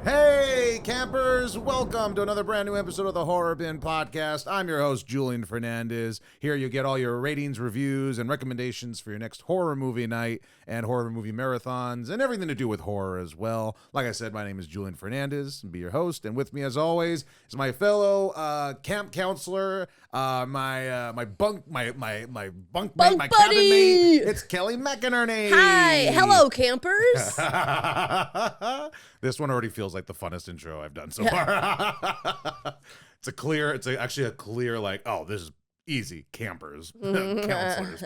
Hey, campers! Welcome to another brand new episode of the Horror Bin Podcast. I'm your host, Julian Fernandez. Here you get all your ratings, reviews, and recommendations for your next horror movie night and horror movie marathons and everything to do with horror as well. Like I said, my name is Julian Fernandez. I'll be your host, and with me, as always, is my fellow camp counselor, my bunk mate, my cabin mate. It's Kelly McInerney. Hi, hello, campers. This one already feels like the funnest intro I've done so far. It's actually a clear, like, oh, this is easy. Campers, counselors.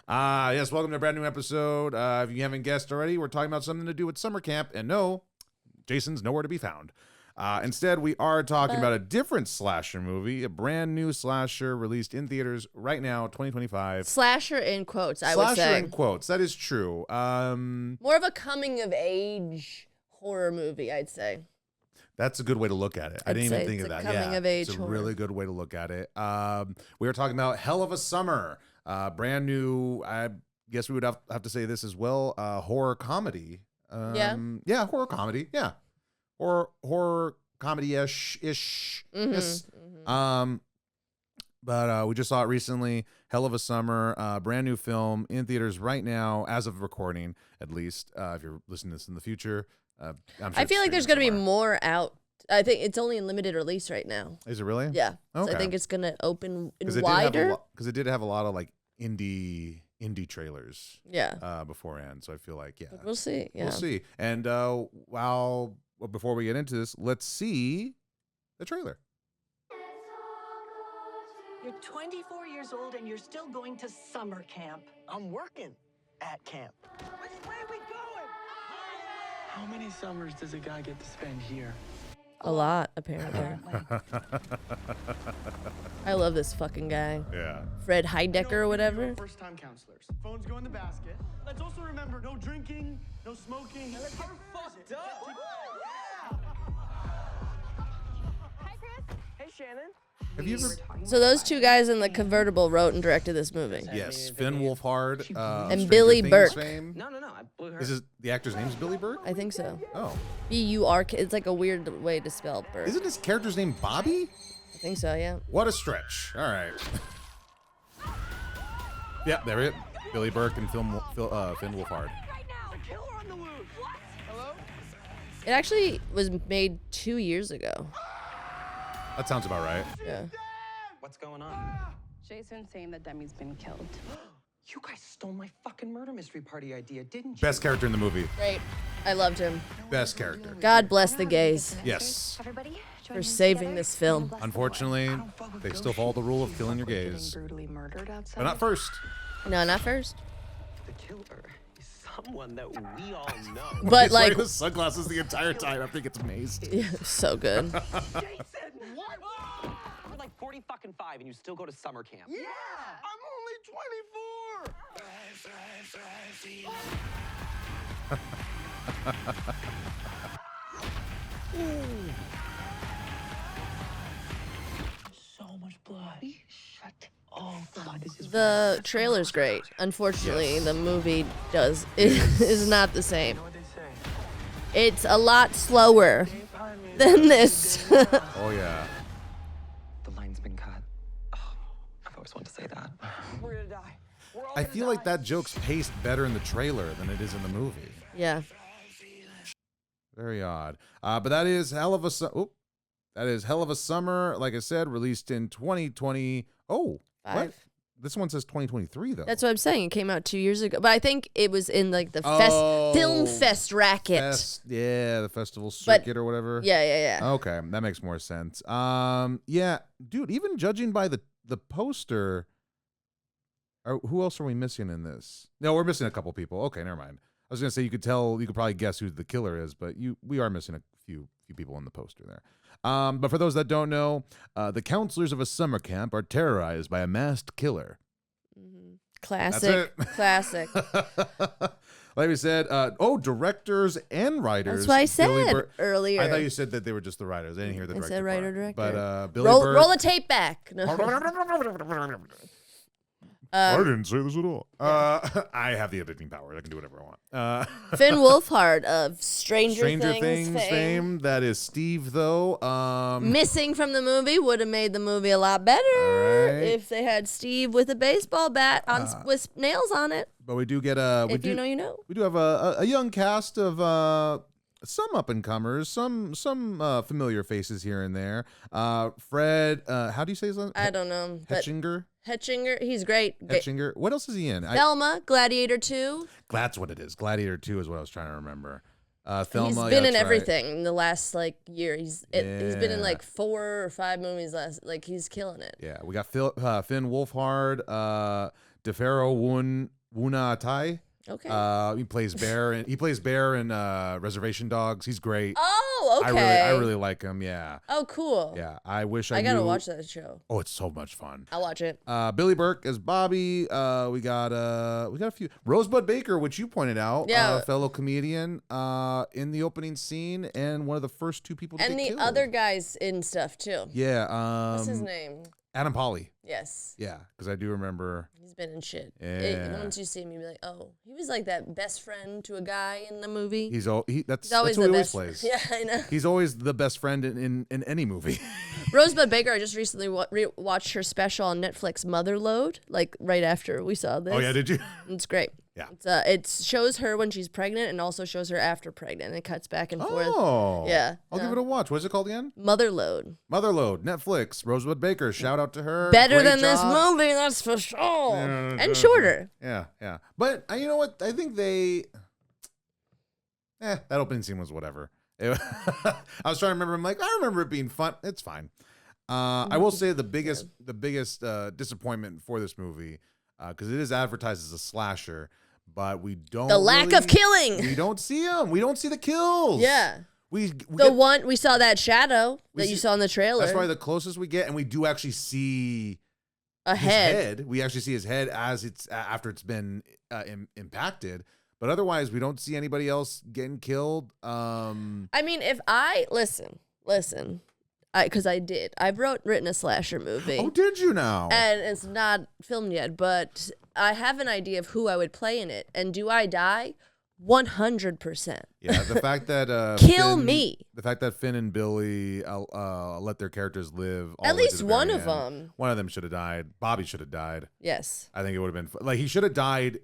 Yes, welcome to a brand new episode. If you haven't guessed already, we're talking about something to do with summer camp, and no, Jason's nowhere to be found. Instead, we are talking about a different slasher movie, a brand new slasher released in theaters right now, 2025. Slasher in quotes, I would say. Slasher in quotes, that is true. More of a coming-of-age horror movie, I'd say. That's a good way to look at it. I didn't even think of that. Coming-of-age it's a horror. really good way to look at it. We are talking about Hell of a Summer, brand new, I guess we would have to say this as well, horror comedy. Yeah, horror comedy, yeah. Horror comedy-ish. But we just saw it recently. Hell of a Summer, brand new film in theaters right now, as of recording, at least. If you're listening to this in the future, I'm sure I feel like there's going to be more out. I think it's only in limited release right now. Is it really? Yeah. Okay. So I think it's going to open wider. Because it did have a lot of like indie trailers. Yeah. Beforehand. So I feel like But we'll see. Yeah. we'll see. And before we get into this, let's see the trailer. You're 24 years old and you're still going to summer camp. I'm working at camp. Which way are we going? How many summers does a guy get to spend here? A lot, apparently. I love this fucking guy. Yeah. Fred Heidecker or whatever. First time counselors. Phones go in the basket. Let's also remember no drinking, no smoking. Let's get fucked up. Hi, Chris. Hey, Shannon. Have you ever? So those two guys in the convertible wrote and directed this movie. Yes, Finn Wolfhard And Stranger Billy Things Burke. fame. No, I blew her. Is the actor's name's Billy Burke? I think so. Oh, B-U-R-K. It's like a weird way to spell Burke. isn't his character's name Bobby? I think so, yeah. What a stretch! All right. Yeah, there it. Billy Burke and Finn Wolfhard. Right now. A killer on the loose. What? Hello? It actually was made 2 years ago. That sounds about right. Yeah. What's going on? Jason's saying that Demi's been killed. You guys stole my fucking murder mystery party idea, didn't you? Best character in the movie. Great. I loved him. Best character. God bless the gays Yes. Everybody, for saving this film. Unfortunately, they still follow the rule of killing your gays. brutally murdered outside. But not first. No, not first. The killer is someone that we all know. But He's like, wearing the sunglasses the entire time after he gets amazed. yeah, so good. Jason, what? You're like 40 fucking 5 and you still go to summer camp. Yeah, I'm only 24. So much blood. Shut. Oh God, this is The trailer's great. Unfortunately, the movie is not the same. You know what they say. It's a lot slower than this. Oh yeah. The line's been cut. Oh, I've always wanted to say that. We're gonna die. We're all I feel like that joke's paced better in the trailer than it is in the movie. Yeah. Very odd. But that is Hell of a Summer. Like I said, released in 2020. Oh, what? 5. This one says 2023 though. That's what I'm saying. It came out 2 years ago. But I think it was in like the Oh, film fest racket. Yeah, the festival circuit or whatever. Yeah. Okay, that makes more sense. Yeah, dude. Even judging by the poster, who else are we missing in this? No, we're missing a couple people. Okay, never mind. I was gonna say you could probably guess who the killer is, but we are missing a few people in the poster there. But for those that don't know, the counselors of a summer camp are terrorized by a masked killer. Classic. Classic. Like we said, directors and writers. That's what I said Billy earlier. I thought you said that they were just the writers. I didn't hear the I director. said writer, part. director. But Billy roll Burke. the tape back. No. I didn't say this at all. I have the editing power. I can do whatever I want. Finn Wolfhard of Stranger Things fame. fame. That is Steve, though. Missing from the movie would have made the movie a lot better if they had Steve with a baseball bat with nails on it. But we do get a. If you know, you know. We do have a young cast of some up and comers, some familiar faces here and there. Fred, how do you say his name? I don't know. Hetchinger. Hetchinger, he's great. Hetchinger. What else is he in? Thelma, Gladiator 2. That's what it is. Gladiator 2 is what I was trying to remember. Thelma. He's been in everything in the last year. He's been in 4 or 5 movies he's killing it. Yeah, we got Finn Wolfhard, DeFaro Wunatai. Okay. He plays Bear in Reservation Dogs. He's great. Oh, okay. I really like him. Yeah. Oh, cool. Yeah. I wish I gotta knew. watch that show. Oh, it's so much fun. I'll watch it. Billy Burke as Bobby. We got a few. Rosebud Baker, which you pointed out. Yeah. Fellow comedian. In the opening scene, and one of the first 2 people to And get the killed. other guys in stuff too. Yeah. What's his name? Adam Polly. Yes. Yeah, because I do remember. He's been in shit. Yeah. Once you see him, you'll be like, oh, he was like that best friend to a guy in the movie. That's always what the he always best plays. Yeah, I know. He's always the best friend in any movie. Rosebud Baker, I just recently watched her special on Netflix, Motherload, right after we saw this. Oh yeah, did you? It's great. Yeah. It shows her when she's pregnant and also shows her after pregnant. It cuts back and forth. Oh. Yeah. I'll give it a watch. What's it called again? Motherload. Motherload, Netflix, Rosebud Baker. Shout out to her. Better Great than job. this movie, that's for sure. And shorter. Yeah, yeah. But you know what? I think that opening scene was whatever. I was trying to remember. I'm like, I remember it being fun. It's fine. I will say the biggest disappointment for this movie, because it is advertised as a slasher, but we don't. The lack of killing. We don't see them. We don't see the kills. Yeah. We saw that shadow that you saw in the trailer. That's probably the closest we get, and we do actually see his head. We actually see his head as after it's been impacted. But otherwise, we don't see anybody else getting killed. I mean, if I listen, because I've written a slasher movie. Oh, did you now? And it's not filmed yet, but I have an idea of who I would play in it. And do I die? 100%. Yeah, the fact that kill me. The fact that Finn and Billy let their characters live. At least one of them. One of them should have died. Bobby should have died. Yes. I think it would have been like he should have died.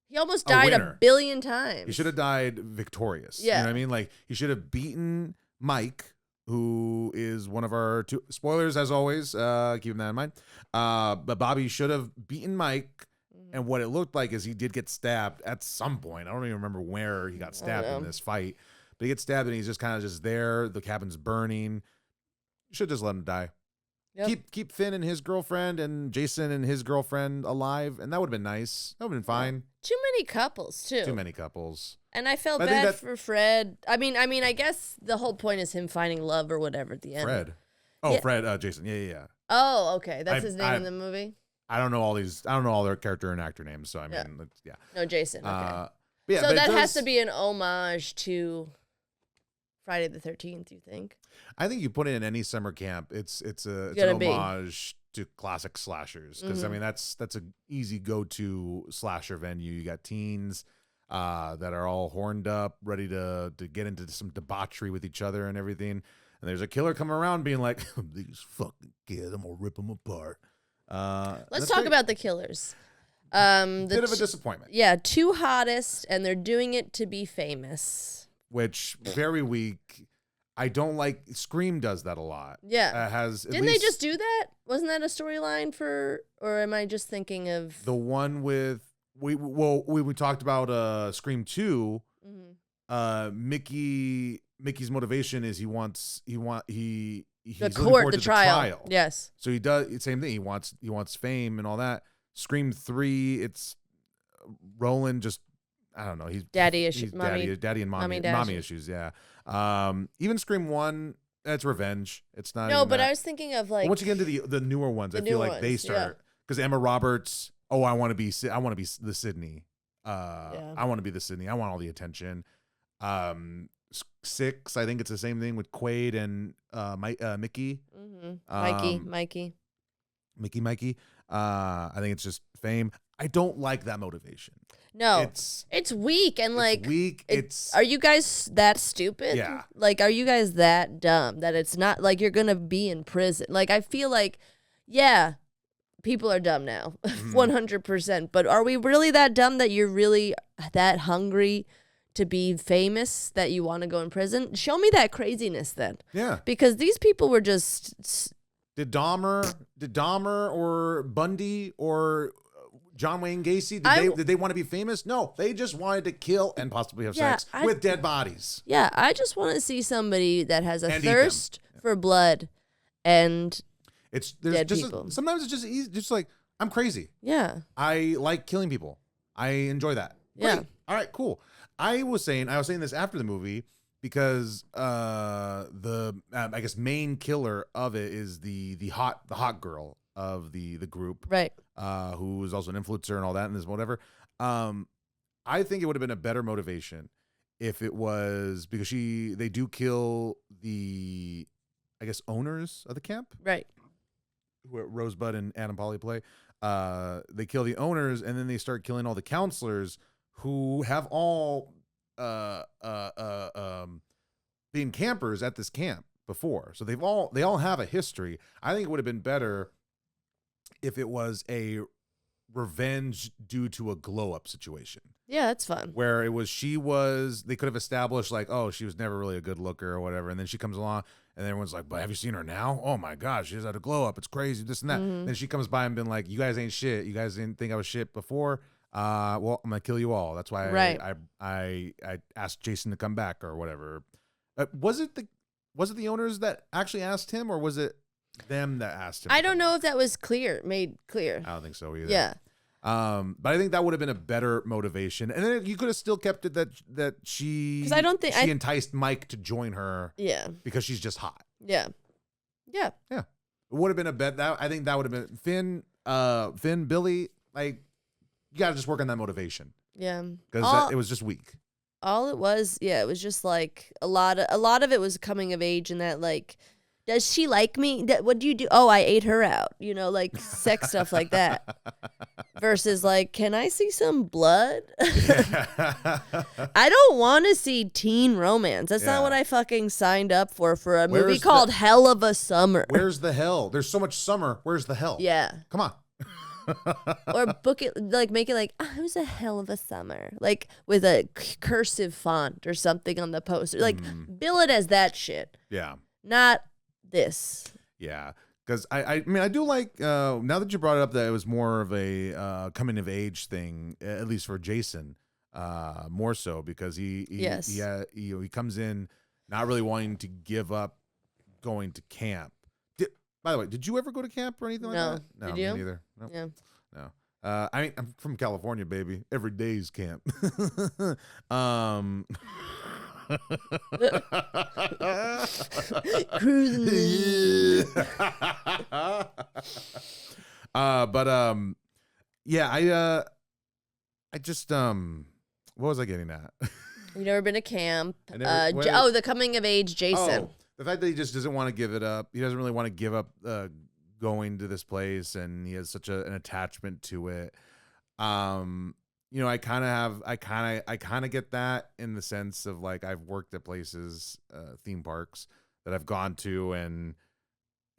He almost died a billion times. He should have died victorious. Yeah. You know what I mean? Like he should have beaten Mike, who is one of our 2 spoilers as always. Keeping that in mind. But Bobby should have beaten Mike. And what it looked like is he did get stabbed at some point. I don't even remember where he got stabbed in this fight. But he gets stabbed and he's just kind of just there. The cabin's burning. You should just let him die. Yep. Keep Finn and his girlfriend and Jason and his girlfriend alive. And that would have been nice. That would have been fine. Too many couples, too. Too many couples. And I felt bad for Fred. I mean, I guess the whole point is him finding love or whatever at the end. Fred. Oh, yeah. Fred. Jason. Yeah. Oh, okay. That's his name in the movie? I don't know all their character and actor names, so I mean, yeah. No, Jason. Okay. So that has to be an homage to Friday the 13th. You think? I think you put it in any summer camp. It's an homage to classic slashers because I mean that's an easy go-to slasher venue. You got teens that are all horned up, ready to get into some debauchery with each other and everything. And there's a killer coming around being like, "These fucking kids, I'm gonna rip them apart." Let's talk about the killers. Bit of a disappointment. Yeah, 2 hottest, and they're doing it to be famous. Which very weak. I don't like. Scream does that a lot. Yeah, Didn't they just do that? Wasn't that a storyline or am I just thinking of the one with we talked about Scream 2. Mickey's motivation is he's the trial. Yes. So he does the same thing. He wants fame and all that. Scream 3, it's Roland just I don't know. He's daddy and mommy issues. Yeah. Even Scream 1, that's revenge. It's not. No, but I was thinking of like once you get into the newer ones, I feel like they start because Emma Roberts. Oh, I want to be the Sydney. I want to be the Sydney. I want all the attention. 6, I think it's the same thing with Quaid and Mickey. Mikey. Mikey. I think it's just fame. I don't like that motivation. No, It's weak and like weak. Are you guys that stupid? Yeah. Like, are you guys that dumb that it's not like you're gonna be in prison? Like, I feel like, yeah, people are dumb now, 100%. But are we really that dumb that you're really that hungry to be famous that you want to go in prison? Show me that craziness then. Yeah. Because these people were just Did Dahmer or Bundy or John Wayne Gacy, did they want to be famous? No, they just wanted to kill and possibly have sex with dead bodies. Yeah, I just want to see somebody that has a And thirst for blood and there's dead just people. Sometimes it's just easy, just like I'm crazy. Yeah. I like killing people. I enjoy that. Yeah. Great. All right, cool. I was saying this after the movie because the I guess main killer of it is the hot girl of the group, Right. who is also an influencer and all that and this whatever. I think it would have been a better motivation if it was because they do kill the, I guess, owners of the camp, Right. who Rosebud and Adam Polly play. They kill the owners and then they start killing all the counselors who have all been campers at this camp before. So they all have a history. I think it would have been better if it was a revenge due to a glow up situation. Yeah, that's fun. Where they could have established like, oh, she was never really a good looker or whatever. And then she comes along and everyone's like, but have you seen her now? Oh my gosh, she's had a glow up. It's crazy, this and that. Then she comes by and been like, you guys ain't shit. You guys didn't think I was shit before. Well, I'm gonna kill you all. That's why I asked Jason to come back or whatever. Was it the owners that actually asked him, or was it them that asked him? I don't know if that was made clear. I don't think so either. Yeah. But I think that would have been a better motivation, and then you could have still kept it that she. Because I don't think she enticed Mike to join her. Yeah. Because she's just hot. Yeah. Yeah. Yeah. It would have been a bet. I think that would have been Finn, Billy. Like, you got to just work on that motivation. Yeah. Because it was just weak. All it was, it was just like a lot of it was coming of age and that like, does she like me? What do you do? Oh, I ate her out. You know, like sex stuff like that. Versus like, can I see some blood? I don't want to see teen romance. That's not what I fucking signed up for a movie called Hell of a Summer. Where's the hell? There's so much summer. Where's the hell? Yeah. Come on. Or book it, like make it like, it was a hell of a summer, like with a cursive font or something on the poster. Like bill it as that shit. Yeah. Not this. Yeah. Because I mean, I do like, now that you brought it up, that it was more of a coming of age thing, at least for Jason, more so because he comes in not really wanting to give up going to camp. By the way, did you ever go to camp or anything like that? No, did you? Me neither. Nope. Yeah. No. I mean, I'm from California, baby. Every day's camp. Cruising. Yeah, I just what was I getting at? You never been to camp? Never, the coming of age Jason. Oh, the fact that he just doesn't want to give it up. He doesn't really want to give up going to this place, and he has such an attachment to it. I kind of get that in the sense of like I've worked at places, theme parks that I've gone to, and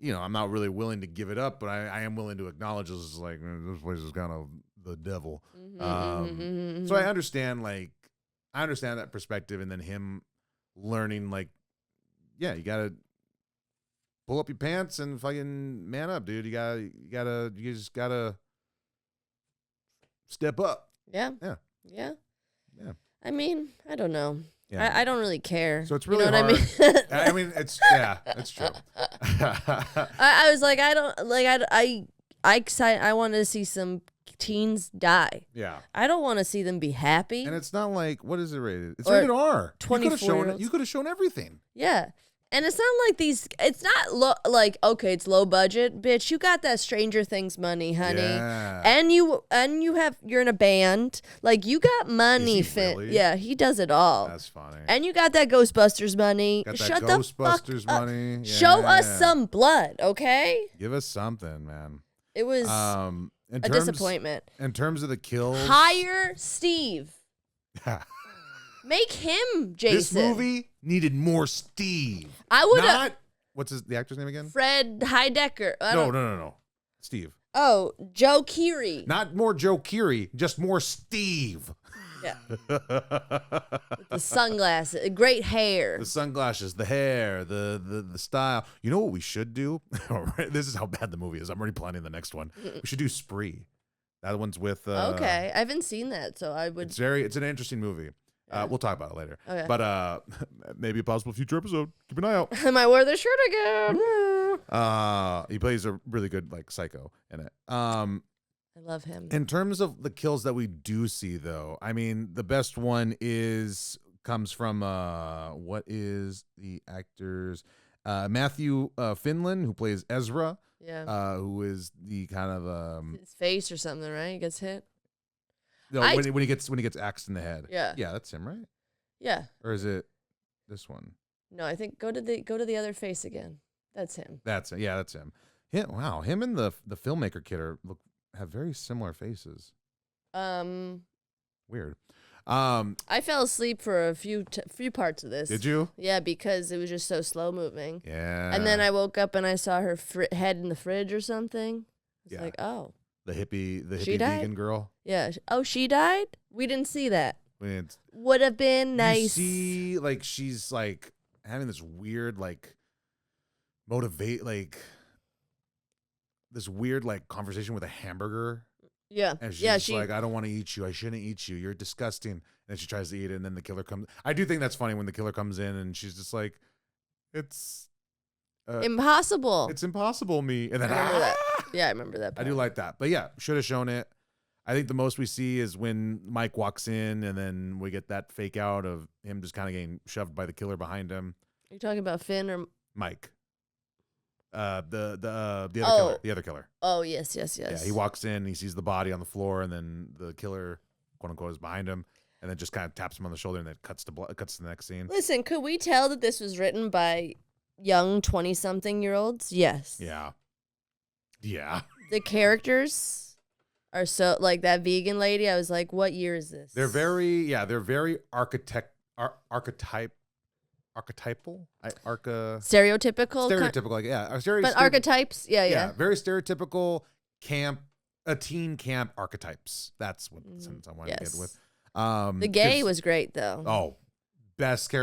I'm not really willing to give it up, but I am willing to acknowledge this is like this place is kind of the devil. So I understand that perspective, and then him learning like, yeah, you gotta pull up your pants and fucking man up, dude. You just gotta step up. Yeah. Yeah. Yeah. Yeah. I mean, I don't know. Yeah. I don't really care. So it's really hard. I mean, it's true. I was like, I don't like. I wanted to see some teens die. Yeah. I don't want to see them be happy. And it's not like, what is it rated? It's Or rated R. 24-year-olds. You could have shown everything. Yeah. And it's not like it's not okay, it's low budget, bitch. You got that Stranger Things money, honey. Yeah. And you're in a band. Like, you got money. Is he really? Yeah, he does it all. That's funny. And you got that Ghostbusters money. Got that Shut Ghostbusters the fuck money. Up. Show us Yeah. some blood, okay? Give us something, man. It was a disappointment. In terms of the kills, Hire Steve. Make him Jason. This movie needed more Steve. I would have. What's the actor's name again? Fred Heidecker. No. Steve. Oh, Joe Keery. Not more Joe Keery, just more Steve. Yeah. The sunglasses, great hair. The sunglasses, the hair, the style. You know what we should do? This is how bad the movie is. I'm already planning the next one. We should do Spree. That one's with. Okay, I haven't seen that, so I would. It's an interesting movie. Yeah. We'll talk about it later. Okay. But maybe a possible future episode. Keep an eye out. I might wear the shirt again. He plays a really good psycho in it. I love him. In terms of the kills that we do see, though, I mean, the best one comes from what is the actor's Matthew Finlan, who plays Ezra. Yeah. Who is the kind of his face or something, right? He gets hit. no, when he gets axed in the head. Yeah. Yeah, that's him, right? Yeah. Or is it this one? No, I think go to the other face again. That's him. That's it. Yeah, that's him. Yeah, wow, him and the filmmaker kid have very similar faces. Weird. I fell asleep for a few parts of this. Did you? Yeah, because it was just so slow moving. Yeah. And then I woke up and I saw her head in the fridge or something. It's like, oh. The hippie She died? vegan girl. Yeah. Oh, she died? We didn't see that. When Would have been nice. you see, she's having this weird this weird conversation with a hamburger. Yeah. And she's yeah, like, I don't want to eat you. I shouldn't eat you. You're disgusting. And then she tries to eat it, and then the killer comes. I do think that's funny when the killer comes in, and she's just like, it's impossible. It's impossible, me. And then I remember that. Yeah, I remember that part. I do like that. But yeah, should have shown it. I think the most we see is when Mike walks in, and then we get that fake out of him just kind of getting shoved by the killer behind him. Are you talking about Finn or Mike? The other killer. Oh, yes. Yeah, he walks in, he sees the body on the floor, and then the killer, quote unquote, is behind him, and then just kind of taps him on the shoulder, and then cuts to the next scene. Listen, could we tell that this was written by young 20-something-year-olds? Yes. Yeah. Yeah. The characters are so that vegan lady. I was like, what year is this? They're very archetypal. Stereotypical. But archetypes. Yeah. Very stereotypical teen camp archetypes. That's what the sentence I wanted to get with. The gay was great though. Oh, best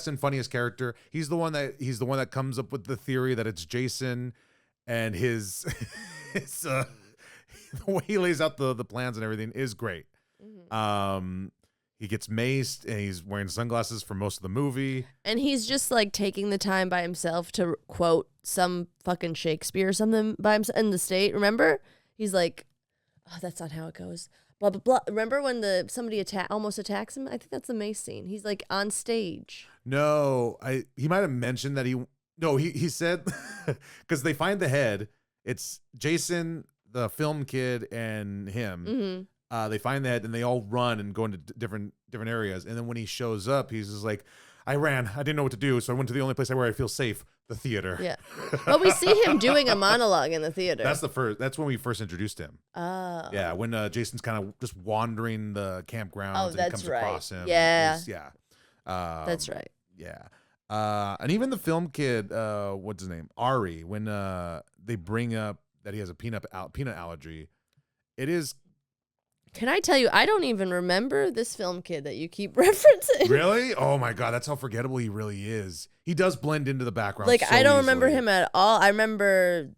and funniest character. He's the one that comes up with the theory that it's Jason, and his the way he lays out the plans and everything is great. Mm-hmm. He gets maced, and he's wearing sunglasses for most of the movie. And he's just taking the time by himself to quote some fucking Shakespeare or something by himself in the state. Remember? He's like, oh, that's not how it goes. Blah, blah, blah. Remember when somebody almost attacks him? I think that's the mace scene. He's on stage. No, he might have mentioned that he said, because they find the head. It's Jason, the film kid, and him. Mm-hmm. They find the head, and they all run and go into different areas. And then when he shows up, he's just like, I ran. I didn't know what to do, so I went to the only place where I feel safe, the theater. Yeah. But we see him doing a monologue in the theater. That's when we first introduced him. Oh. Yeah, when Jason's kind of just wandering the campgrounds, and he comes across him. Yeah. That's right. Yeah. And even the film kid, what's his name? Ari, when they bring up that he has a peanut allergy, it is. Can I tell you, I don't even remember this film kid that you keep referencing. Really? Oh my God, that's how forgettable he really is. He does blend into the background. I don't remember him at all. I remember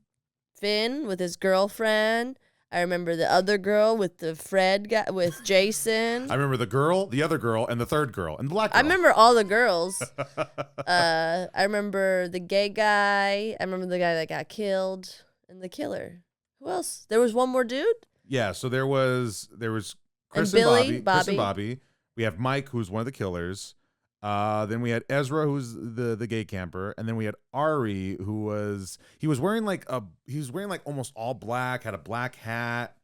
Finn with his girlfriend. I remember the other girl with the Fred guy, with Jason. I remember the girl, the other girl, and the third girl, and the black girl. I remember all the girls. I remember the gay guy. I remember the guy that got killed and the killer. Who else? There was one more dude? Yeah, so there was Chris and Bobby. We have Mike, who's one of the killers. Then we had Ezra, who's the gay camper, and then we had Ari, who was wearing almost all black, had a black hat.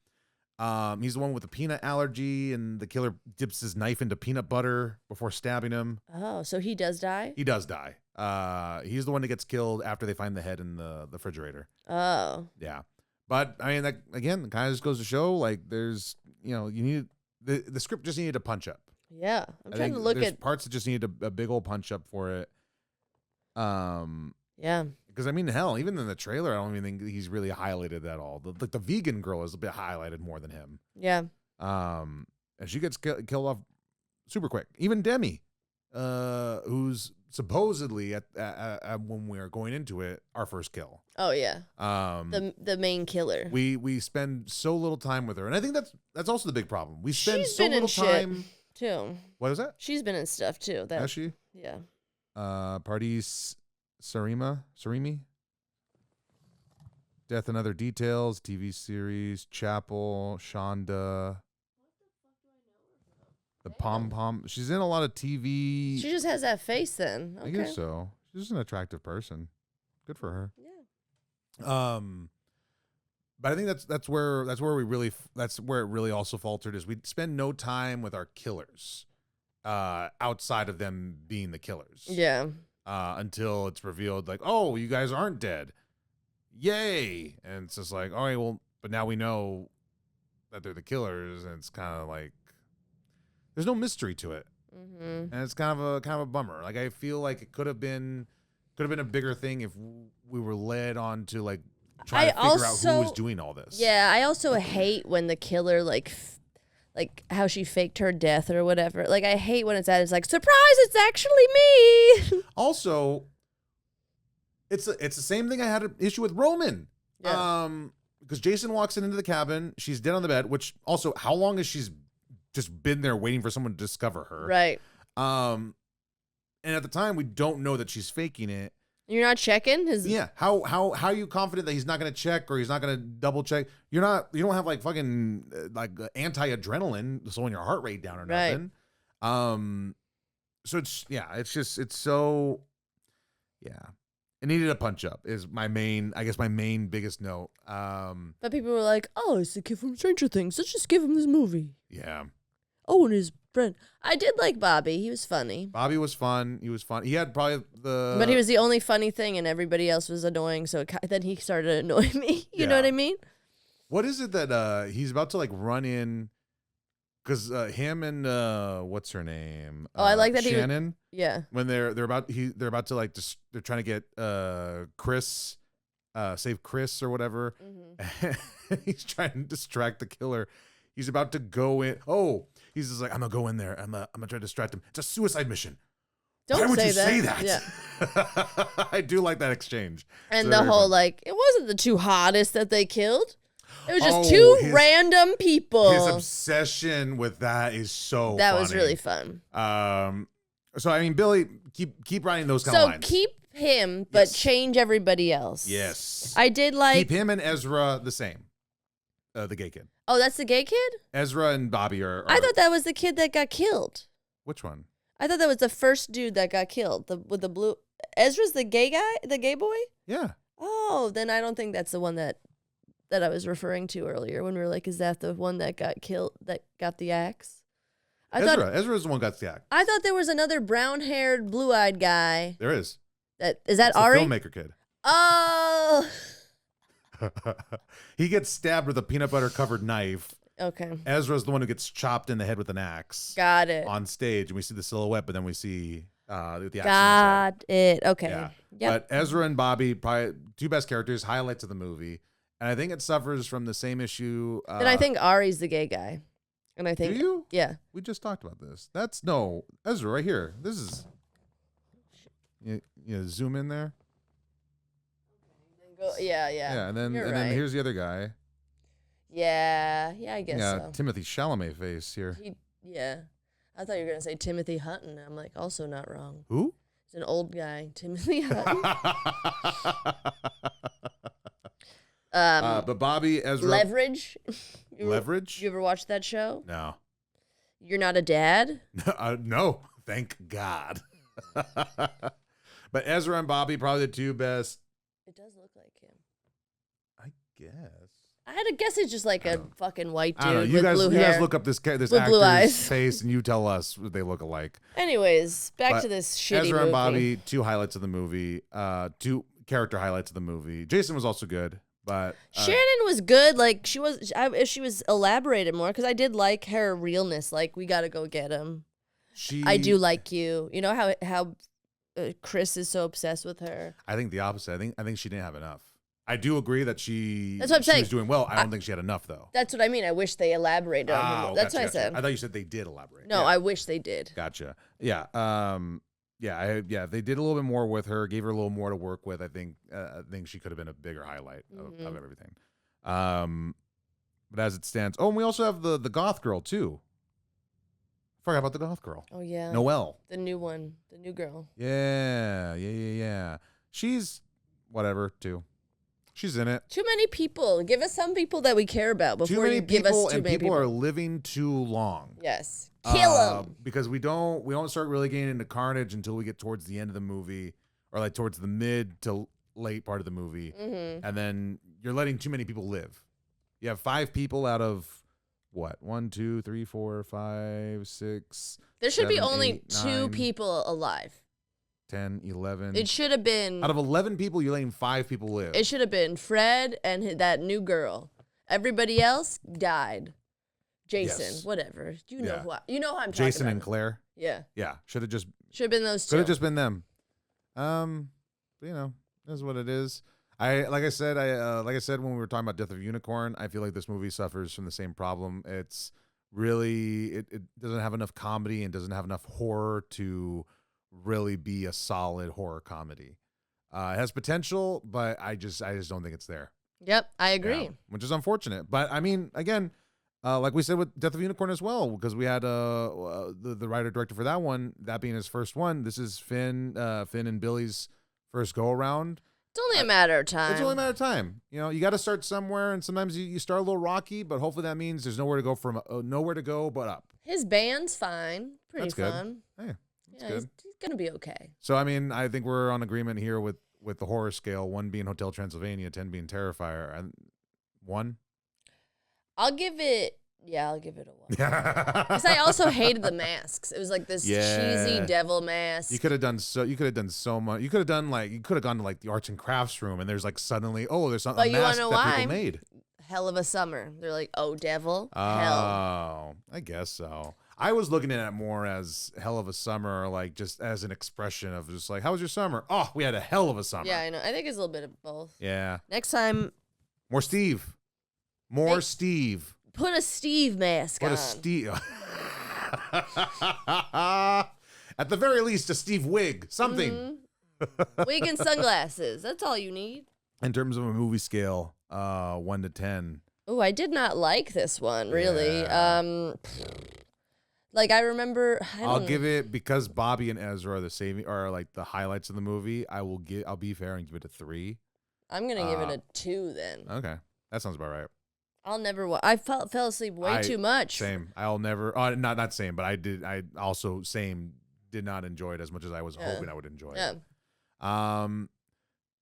He's the one with the peanut allergy, and the killer dips his knife into peanut butter before stabbing him. Oh, so he does die? He does die. He's the one that gets killed after they find the head in the refrigerator. Oh. Yeah. But I mean, that again, kind of just goes to show like there's, you know, you need the script just needed a punch up. Yeah, I'm I trying think to look there's at. parts that just needed a big old punch up for it. Yeah, Because I mean, hell, even in the trailer, I don't even think he's really highlighted at all. The vegan girl is a bit highlighted more than him. yeah. And she gets killed off super quick. Even Demi, who's supposedly at when we are going into it, our first kill. Oh yeah. The main killer. We spend so little time with her, and I think that's also the big problem. We spend She's so been in little shit. time. Too. What is that? She's been in stuff too. That Has she? yeah. Parties Sarimi. Death and Other Details, TV series, Chapel, Shonda. The Pom Pom. She's in a lot of TV. She just has that face then. Okay. I guess so. She's just an attractive person. Good for her. Yeah. But I think that's where it really also faltered is we spend no time with our killers, outside of them being the killers. Yeah. Until it's revealed like, oh, you guys aren't dead. Yay. And it's just like, all right, well, but now we know that they're the killers, and it's kind of like there's no mystery to it. Mm-hmm. And it's kind of a bummer. Like I feel like it could have been a bigger thing if we were led on to like try to figure out who was doing all this. Yeah, I also hate when the killer like how she faked her death or whatever. Like I hate when it's like surprise, it's actually me. Also, it's the same thing I had an issue with Roman. Yeah. Because Jason walks into the cabin, she's dead on the bed. Which also, how long has she just been there waiting for someone to discover her? Right. And at the time, we don't know that she's faking it. You're not checking his. Yeah. How are you confident that he's not going to check or he's not going to double check? You don't have like fucking anti-adrenaline slowing your heart rate down or nothing. Right. So it's so, yeah. It needed a punch up is my main biggest note. But people were like, oh, it's the kid from Stranger Things. Let's just give him this movie. Yeah. Oh, and his friend. I did like Bobby. He was funny. Bobby was fun. He was fun. He had probably But he was the only funny thing, and everybody else was annoying. So then he started annoying me. You know what I mean? What is it that he's about to like run in? Because him and what's her name? Oh, I like that Shannon. Yeah. When they're about to like they're trying to get Chris, save Chris or whatever. Mm-hmm. He's trying to distract the killer. He's about to go in. Oh, he's just like, I'm gonna go in there. I'm gonna try to distract him. It's a suicide mission. Why would you say that? Yeah. I do like that exchange. And So the whole fun. like, it wasn't the two hottest that they killed. It was just two random people. His obsession with that is so That funny. was really fun. So I mean, Billy, keep writing those kind of lines. So keep him, but change everybody else. Yes. I did like. Keep him and Ezra the same. The gay kid. Oh, that's the gay kid? Ezra and Bobby are. I thought that was the kid that got killed. Which one? I thought that was the first dude that got killed. With the blue. Ezra's the gay guy? The gay boy? Yeah. Oh, then I don't think that's the one that I was referring to earlier when we were like, is that the one that got killed, that got the axe? Ezra's the one who got the axe. I thought there was another brown-haired, blue-eyed guy. There is. Is that It's Ari? the filmmaker kid. Oh. He gets stabbed with a peanut butter covered knife. Okay. Ezra's the one who gets chopped in the head with an axe. Got it. On stage, and we see the silhouette, but then we see the axe. Got it. Okay. Yeah. Yep. But Ezra and Bobby, probably two best characters, highlights of the movie. And I think it suffers from the same issue. Then I think Ari's the gay guy. And I think. Do you? Yeah. We just talked about this. No, Ezra right here. This is. You zoom in there. Yeah. Yeah, and then You're then right. here's the other guy. Yeah, I guess so. Timothy Chalamet face here. Yeah. I thought you were going to say Timothy Hutton. I'm like, also not wrong. Who? He's an old guy. Timothy Hutton. But Bobby, Ezra. Leverage. Leverage? You ever watched that show? No. You're not a dad? No, thank God. But Ezra and Bobby, probably the two best. It does look like him. I guess. I had to guess it's just like a fucking white I don't know. dude You with guys, blue you hair. guys look up this With blue eyes. actor's face and you tell us what they look alike. Anyways, back But to this shitty Ezra movie. and Bobby, two highlights of the movie. Two character highlights of the movie. Jason was also good, But Shannon was good. Like if she was elaborated more, because I did like her realness. Like, we got to go get him. I do like you. You know how Chris is so obsessed with her. I think the opposite. I think she didn't have enough. I do agree that she That's what I'm saying. was doing well. I don't think she had enough though. That's what I mean. I wish they elaborated on her more. That's what I said. I thought you said they did elaborate. No, Yeah. I wish they did. Gotcha. Yeah. They did a little bit more with her, gave her a little more to work with. I think she could have been a bigger highlight of everything. But as it stands, and we also have the goth girl too. Forgot about the goth girl. Oh yeah, Noelle, the new one, the new girl. Yeah. She's whatever too. She's in it. Too many people. Give us some people that we care about before you give us too many people. People are living too long. Yes, kill them. Because we don't start really getting into carnage until we get towards the end of the movie, or like towards the mid to late part of the movie, and then you're letting too many people live. You have 5 people out of what? 1, 2, 3, 4, 5, 6. There should 7, be only 8, 2 9, people alive. 10, 11. It should have been Out of 11 people, you're letting 5 people live. It should have been Fred and that new girl. Everybody else died. Jason, whatever. You know who I'm talking about. Jason and Claire. Yeah. Yeah, should have been those 2. Could have just been them. But, that's what it is. Like I said when we were talking about Death of a Unicorn, I feel like this movie suffers from the same problem. It's really it doesn't have enough comedy and doesn't have enough horror to really be a solid horror comedy. It has potential, but I just don't think it's there. Yep, I agree. Which is unfortunate. But I mean, again, like we said with Death of a Unicorn as well, because we had the writer director for that one, that being his first one. This is Finn and Billy's first go around. It's only a matter of time. It's only a matter of time. You got to start somewhere, and sometimes you start a little rocky, but hopefully that means there's nowhere to go but up. His band's fine. Pretty That's good. fun. Hey, that's He's good. going to be okay. So, I mean, I think we're on agreement here with the horror scale, 1 being Hotel Transylvania, 10 being Terrifier. And 1? I'll give it a 1. Because I also hated the masks. It was like this cheesy devil mask. You could have done so much. You could have gone to like the arts and crafts room, and there's like suddenly, there's something But you mask wanna know that why? people made. Hell of a summer. They're like, devil, hell. Oh, I guess so. I was looking at it more as hell of a summer, like just as an expression of just like, how was your summer? Oh, we had a hell of a summer. Yeah, I know. I think it's a little bit of both. Yeah. Next time, More Steve. Steve. put a Steve mask on. Put a Steve. At the very least, a Steve wig. Something. Wig and sunglasses. That's all you need. In terms of a movie scale, 1 to 10. Oh, I did not like this one, really. Yeah. Like, I remember. I'll give it, because Bobby and Ezra are like the highlights of the movie. I'll be fair and give it a 3. I'm gonna give it a 2 then. Okay, that sounds about right. I'll never. I fell asleep way too much. Same. I'll never. Not same, but I did. I also did not enjoy it as much as I was hoping I would enjoy it.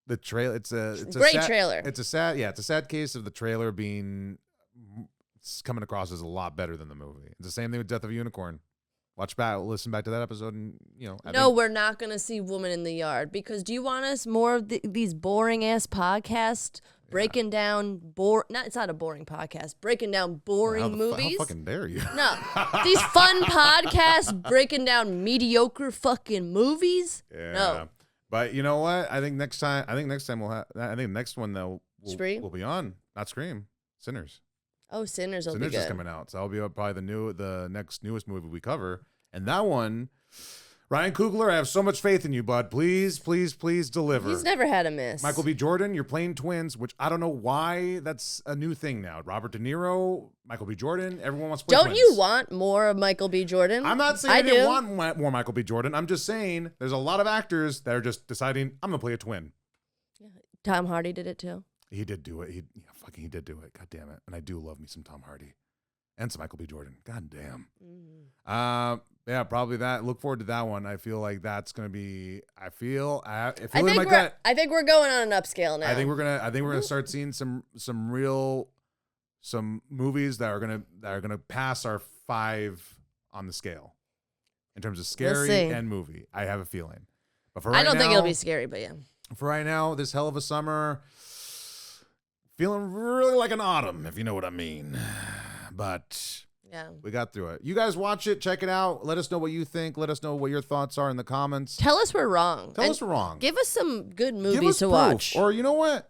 The trailer. It's a great sad, trailer. It's a sad case of the trailer being coming across as a lot better than the movie. It's the same thing with Death of a Unicorn. Listen back to that episode, and we're not gonna see Woman in the Yard, because do you want us more of these boring ass podcasts breaking down it's not a boring podcast, breaking down boring movies? How fucking dare you? No, these fun podcasts breaking down mediocre fucking movies. Yeah. No, but you know what? I think next time we'll have. I think the next one though will be on, not Scream, Sinners. Oh, Sinners will be good. Sinners is coming out, so that'll be probably the next newest movie we cover. And that one, Ryan Coogler, I have so much faith in you, bud. Please, please, please deliver. He's never had a miss. Michael B. Jordan, you're playing twins, which I don't know why that's a new thing now. Robert De Niro, Michael B. Jordan, everyone wants to play twins. Don't you want more of Michael B. Jordan? I'm not saying I didn't want more Michael B. Jordan. I'm just saying there's a lot of actors that are just deciding, I'm going to play a twin. Tom Hardy did it too. He did do it. He did do it. God damn it. And I do love me some Tom Hardy. And some Michael B. Jordan. God damn. Yeah, probably that. Look forward to that one. I feel like that's gonna be. I think we're going on an upscale now. I think we're gonna start seeing some movies that are gonna pass our 5 on the scale in terms of scary and movie. I have a feeling. But for right I don't now, think it'll be scary, but yeah. For right now, this hell of a summer feeling really like an autumn, if you know what I mean. But Yeah. we got through it. You guys watch it, check it out. Let us know what you think. Let us know what your thoughts are in the comments. Tell us we're wrong. Tell And us we're wrong. Give us some good Give movies us to proof. watch. Or you know what?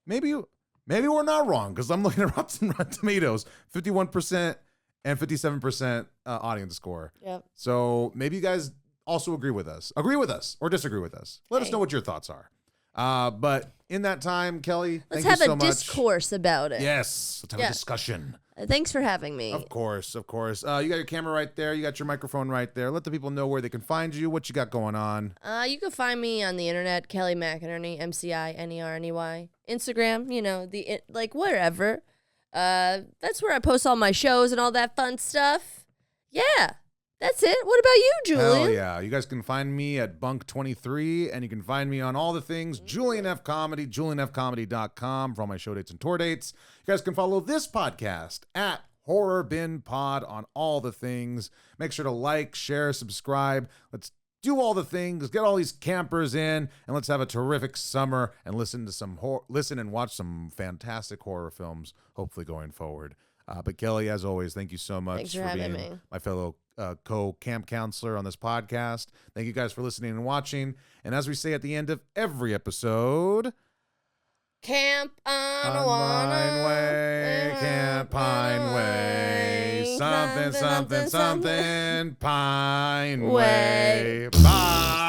Maybe we're not wrong, because I'm looking at Rotten Tomatoes, 51% and 57% audience score. Yep. So maybe you guys also agree with us or disagree with us. Let us know what your thoughts are. But in that time, Kelly, Let's thank have you so a much. discourse about it. Yes, let's have a discussion. Thanks for having me. Of course. You got your camera right there. You got your microphone right there. Let the people know where they can find you, what you got going on. You can find me on the internet, Kelly McInerney, MCINERNEY. Instagram, wherever. That's where I post all my shows and all that fun stuff. Yeah, that's it. What about you, Julian? Hell yeah. You guys can find me at Bunk23, and you can find me on all the things, Julian F. Comedy, julianfcomedy.com for all my show dates and tour dates. You guys can follow this podcast at Horror Bin Pod on all the things. Make sure to like, share, subscribe. Let's do all the things, get all these campers in, and let's have a terrific summer and listen and watch some fantastic horror films, hopefully going forward. But Kelly, as always, thank you so much Thanks for for having being me. my fellow co-camp counselor on this podcast. Thank you guys for listening and watching. And as we say at the end of every episode, Camp on Pine Way, Camp Pine Way, something, Pine Way. Bye.